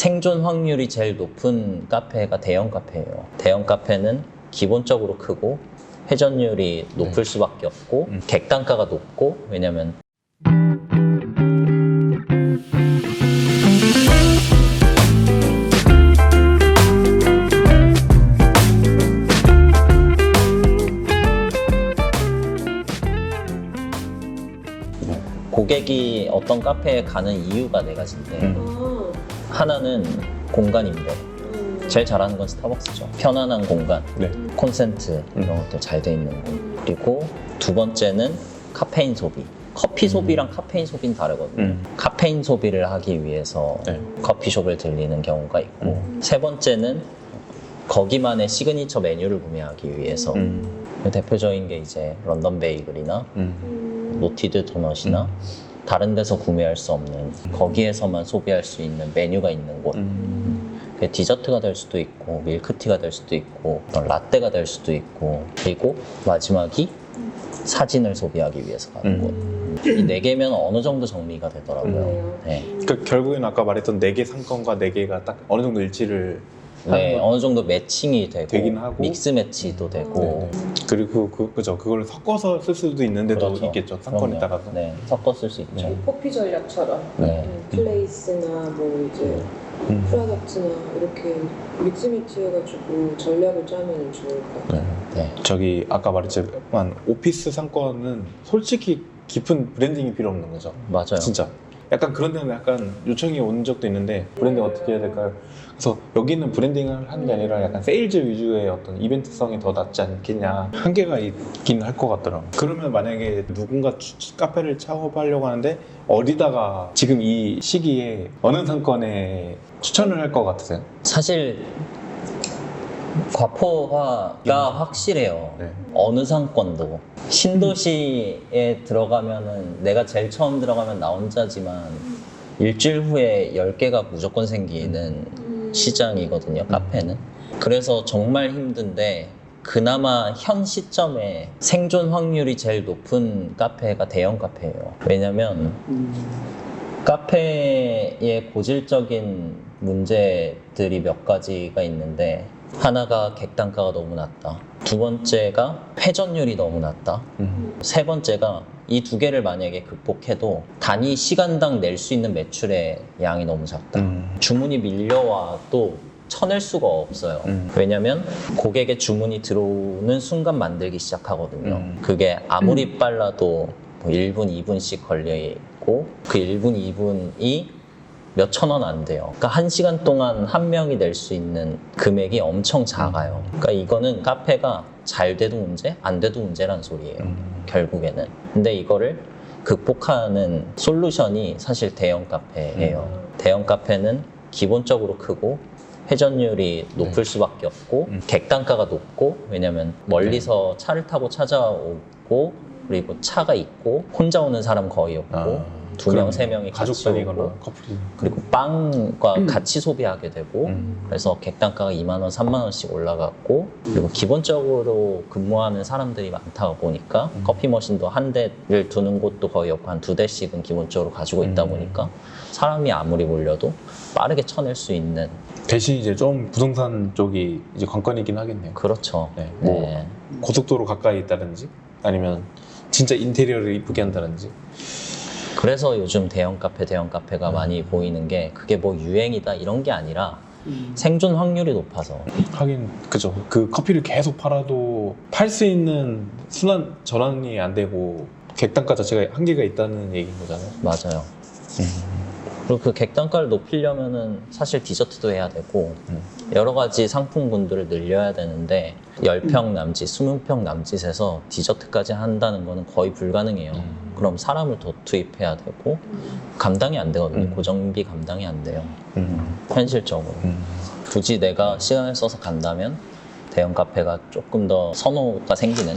생존 확률이 제일 높은 카페가 대형 카페예요. 대형 카페는 기본적으로 크고 회전율이 높을 수밖에 없고 객단가가 높고, 왜냐면 고객이 어떤 카페에 가는 이유가 네 가지인데 하나는 공간인데 제일 잘하는 건 스타벅스죠. 편안한 공간, 콘센트 이런 것도 잘 돼 있는 곳. 그리고 두 번째는 카페인 소비. 커피 소비랑 카페인 소비는 다르거든요. 카페인 소비를 하기 위해서 커피숍을 들리는 경우가 있고, 세 번째는 거기만의 시그니처 메뉴를 구매하기 위해서 대표적인 게 이제 런던 베이글이나 노티드 도넛이나 다른 데서 구매할 수 없는, 거기에서만 소비할 수 있는 메뉴가 있는 곳. 그게 디저트가 될 수도 있고 밀크티가 될 수도 있고 라떼가 될 수도 있고, 그리고 마지막이 사진을 소비하기 위해서 가는 곳. 이 네 개면 어느 정도 정리가 되더라고요. 네. 그러니까 결국에는 아까 말했던 4개 상권과 4개가 딱 어느 정도 일치를 네, 어느 정도 매칭이 되긴 하고, 믹스 매치도 되고. 그리고 그죠, 그걸 섞어서 쓸 수도 있는데도 그렇죠. 있겠죠, 상권에 그럼요. 따라서. 네, 섞어 쓸 수 있죠. 포피 전략처럼 네. 플레이스나 뭐 이제 프로덕트나 이렇게 믹스매치 해가지고 전략을 짜면 좋을 것 같아요. 네. 저기 아까 말했지만 오피스 상권은 솔직히 깊은 브랜딩이 필요 없는 거죠. 맞아요. 진짜 약간 그런 데는 약간 요청이 온 적도 있는데 브랜딩 어떻게 해야 될까요? 그래서 여기는 브랜딩을 하는 게 아니라 약간 세일즈 위주의 어떤 이벤트성이 더 낫지 않겠냐, 한계가 있긴 할 것 같더라고요. 그러면 만약에 누군가 카페를 창업하려고 하는데 어디다가 지금 이 시기에 어느 상권에 추천을 할 것 같으세요? 사실 과포화가 확실해요. 네. 어느 상권도. 신도시에 들어가면은 내가 제일 처음 들어가면 나 혼자지만 일주일 후에 10개가 무조건 생기는 시장이거든요, 카페는. 그래서 정말 힘든데 그나마 현 시점에 생존 확률이 제일 높은 카페가 대형 카페예요. 왜냐면 카페의 고질적인 문제들이 몇 가지가 있는데, 하나가 객단가가 너무 낮다, 두 번째가 회전율이 너무 낮다, 세 번째가 이 두 개를 만약에 극복해도 단위 시간당 낼 수 있는 매출의 양이 너무 작다. 주문이 밀려와도 쳐낼 수가 없어요. 왜냐면 고객의 주문이 들어오는 순간 만들기 시작하거든요. 그게 아무리 빨라도 뭐 1분, 2분씩 걸려 있고 그 1분, 2분이 몇 천 원 안 돼요. 그러니까 1시간 동안 한 명이 낼 수 있는 금액이 엄청 작아요. 그러니까 이거는 카페가 잘 돼도 문제, 안 돼도 문제란 소리예요. 결국에는. 근데 이거를 극복하는 솔루션이 사실 대형 카페예요. 대형 카페는 기본적으로 크고 회전율이 높을 수밖에 없고 객단가가 높고, 왜냐면 멀리서 차를 타고 찾아오고 그리고 차가 있고 혼자 오는 사람 거의 없고 2명, 3명이 같이 가족들이거나 오고, 커플이. 그리고 빵과 같이 소비하게 되고, 그래서 객단가가 2만 원, 3만 원씩 올라갔고, 그리고 기본적으로 근무하는 사람들이 많다 보니까 커피 머신도 한 대를 두는 곳도 거의 없고 한 2대씩은 기본적으로 가지고 있다 보니까 사람이 아무리 몰려도 빠르게 쳐낼 수 있는. 대신 이제 좀 부동산 쪽이 이제 관건이긴 하겠네요. 그렇죠. 네. 뭐 고속도로 가까이 있다든지 아니면 진짜 인테리어를 이쁘게 한다든지. 그래서 요즘 대형 카페가 많이 보이는 게, 그게 뭐 유행이다 이런 게 아니라 생존 확률이 높아서. 하긴 그죠. 그 커피를 계속 팔아도 팔 수 있는 순환 전환이 안 되고 객단가 자체가 한계가 있다는 얘기인 거잖아요. 맞아요. 그리고 그 객단가를 높이려면은 사실 디저트도 해야 되고 여러 가지 상품군들을 늘려야 되는데 10평 남짓, 20평 남짓에서 디저트까지 한다는 거는 거의 불가능해요. 그럼 사람을 더 투입해야 되고 감당이 안 되거든요. 고정비 감당이 안 돼요. 현실적으로. 굳이 내가 시간을 써서 간다면 대형 카페가 조금 더 선호가 생기는.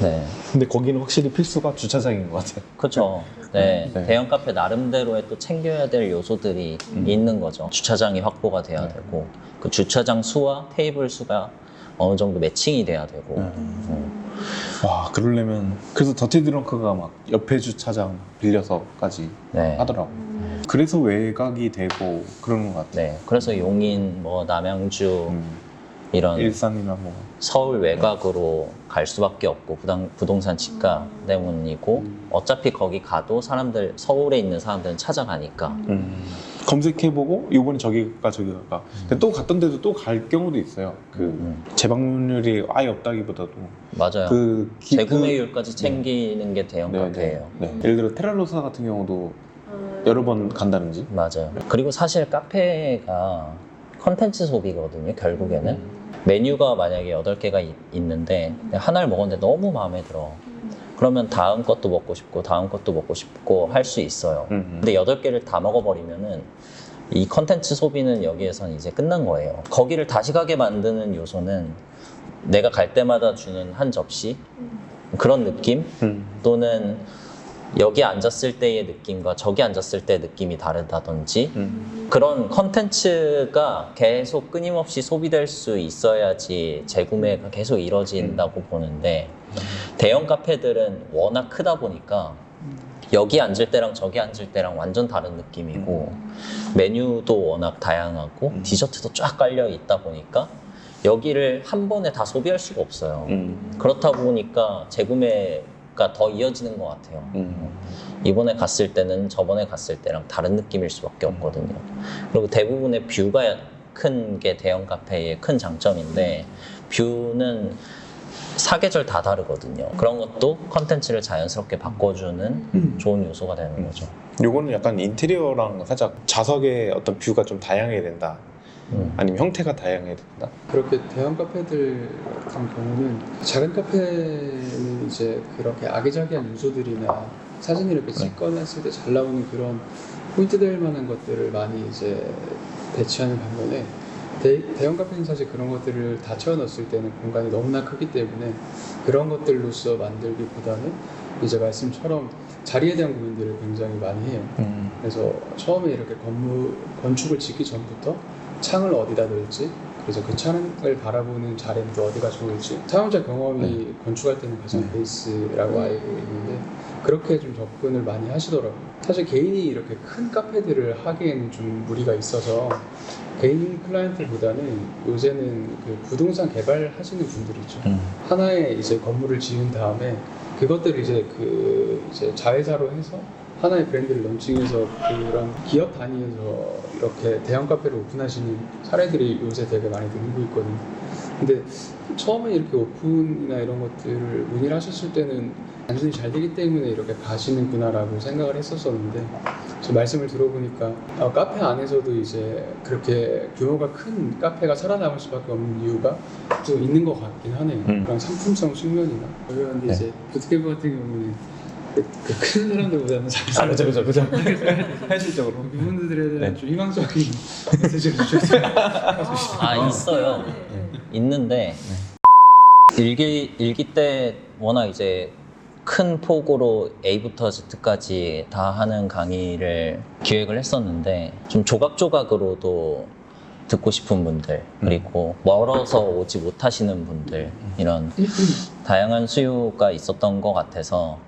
네. 근데 거기는 확실히 필수가 주차장인 것 같아요. 그렇죠. 네. 네. 대형 카페 나름대로의 또 챙겨야 될 요소들이 있는 거죠. 주차장이 확보가 돼야 되고, 그 주차장 수와 테이블 수가 어느 정도 매칭이 돼야 되고. 와, 그러려면 그래서 더티 드렁크가 막 옆에 주차장 빌려서까지 네. 하더라고. 그래서 외곽이 되고 그러는 것 같아. 네, 그래서 용인, 뭐 남양주 이런 일산이나 뭐. 서울 외곽으로 갈 수밖에 없고 부동산 지가 때문이고 어차피 거기 가도 사람들 서울에 있는 사람들은 찾아가니까 검색해보고 이번에 저기가. 근데 또 갔던 데도 또 갈 경우도 있어요. 그 재방문율이 아예 없다기보다도 맞아요. 재구매율까지 챙기는 게 대형 카페예요. 네. 예를 들어 테랄로사 같은 경우도 여러 번 간다든지. 맞아요. 그리고 사실 카페가 컨텐츠 소비거든요, 결국에는. 메뉴가 만약에 8개가 있는데 하나를 먹었는데 너무 마음에 들어. 그러면 다음 것도 먹고 싶고 다음 것도 먹고 싶고 할 수 있어요. 근데 8개를 다 먹어버리면은 이 컨텐츠 소비는 여기에선 이제 끝난 거예요. 거기를 다시 가게 만드는 요소는 내가 갈 때마다 주는 한 접시 그런 느낌 또는 여기 앉았을 때의 느낌과 저기 앉았을 때의 느낌이 다르다든지 그런 컨텐츠가 계속 끊임없이 소비될 수 있어야지 재구매가 계속 이루어진다고 보는데 대형 카페들은 워낙 크다 보니까 여기 앉을 때랑 저기 앉을 때랑 완전 다른 느낌이고 메뉴도 워낙 다양하고 디저트도 쫙 깔려 있다 보니까 여기를 한 번에 다 소비할 수가 없어요. 그렇다 보니까 재구매가 더 이어지는 것 같아요. 이번에 갔을 때는 저번에 갔을 때랑 다른 느낌일 수밖에 없거든요. 그리고 대부분의 뷰가 큰 게 대형 카페의 큰 장점인데 뷰는 사계절 다 다르거든요. 그런 것도 컨텐츠를 자연스럽게 바꿔주는 좋은 요소가 되는 거죠. 요거는 약간 인테리어랑 살짝 좌석의 어떤 뷰가 좀 다양해야 된다. 아니면 형태가 다양해야 된다. 그렇게 대형 카페들 같은 경우는 작은 카페는 이제 그렇게 아기자기한 요소들이나 사진을 이렇게 찍거나 했을 때 잘 나오는 그런 포인트 될 만한 것들을 많이 이제 배치하는 반면에 대형 카페는 사실 그런 것들을 다 채워넣었을 때는 공간이 너무나 크기 때문에 그런 것들로서 만들기보다는 이제 말씀처럼 자리에 대한 고민들을 굉장히 많이 해요. 그래서 처음에 이렇게 건축을 짓기 전부터 창을 어디다 넣을지, 그래서 그 창을 바라보는 자리는 또 어디가 좋을지 사용자 경험이 건축할 때는 가장 베이스라고 알고 있는데 그렇게 좀 접근을 많이 하시더라고요. 사실 개인이 이렇게 큰 카페들을 하기에는 좀 무리가 있어서 개인 클라이언트보다는 요새는 그 부동산 개발하시는 분들이죠. 하나의 이제 건물을 지은 다음에 그것들을 이제 이제 자회사로 해서 하나의 브랜드를 런칭해서 그런 기업 단위에서 이렇게 대형 카페를 오픈하시는 사례들이 요새 되게 많이 늘고 있거든요. 근데 처음에 이렇게 오픈이나 이런 것들을 문의를 하셨을 때는 단순히 잘 되기 때문에 이렇게 가시는구나라고 생각을 했었었는데 저 말씀을 들어보니까 카페 안에서도 이제 그렇게 규모가 큰 카페가 살아남을 수밖에 없는 이유가 또 있는 것 같긴 하네요. 그런 상품성 측면이나 그런데 이제 부트캠프 같은 경우는 그 큰 사람들보다는 그죠. 현실적으로. 그분들에 대한 좀 희망적인 메시지를 주셨어요. 있어요. 있는데 일기 때 워낙 이제 큰 폭으로 A부터 Z까지 다 하는 강의를 기획을 했었는데 좀 조각조각으로도 듣고 싶은 분들 그리고 멀어서 오지 못하시는 분들 이런 다양한 수요가 있었던 것 같아서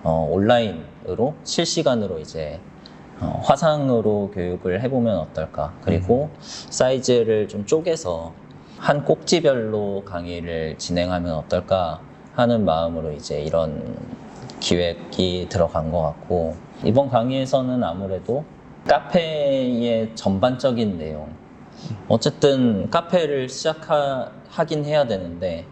온라인으로 실시간으로 이제 화상으로 교육을 해보면 어떨까. 그리고 사이즈를 좀 쪼개서 한 꼭지별로 강의를 진행하면 어떨까 하는 마음으로 이제 이런 기획이 들어간 것 같고, 이번 강의에서는 아무래도 카페의 전반적인 내용, 어쨌든 카페를 시작하긴 해야 되는데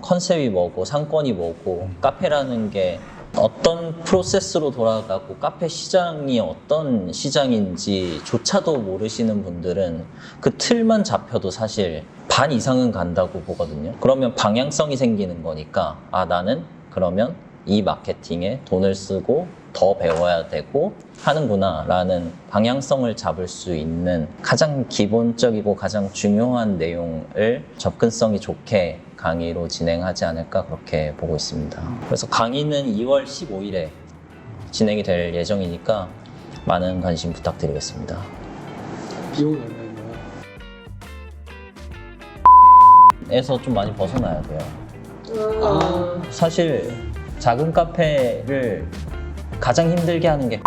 컨셉이 뭐고 상권이 뭐고 카페라는 게 어떤 프로세스로 돌아가고 카페 시장이 어떤 시장인지조차도 모르시는 분들은 그 틀만 잡혀도 사실 반 이상은 간다고 보거든요. 그러면 방향성이 생기는 거니까 나는 그러면 이 마케팅에 돈을 쓰고 더 배워야 되고 하는구나 라는 방향성을 잡을 수 있는 가장 기본적이고 가장 중요한 내용을 접근성이 좋게 강의로 진행하지 않을까 그렇게 보고 있습니다. 그래서 강의는 2월 15일에 진행이 될 예정이니까 많은 관심 부탁드리겠습니다. 비용은 얼마인가요? 에서 좀 많이 벗어나야 돼요. 사실 작은 카페를 가장 힘들게 하는 게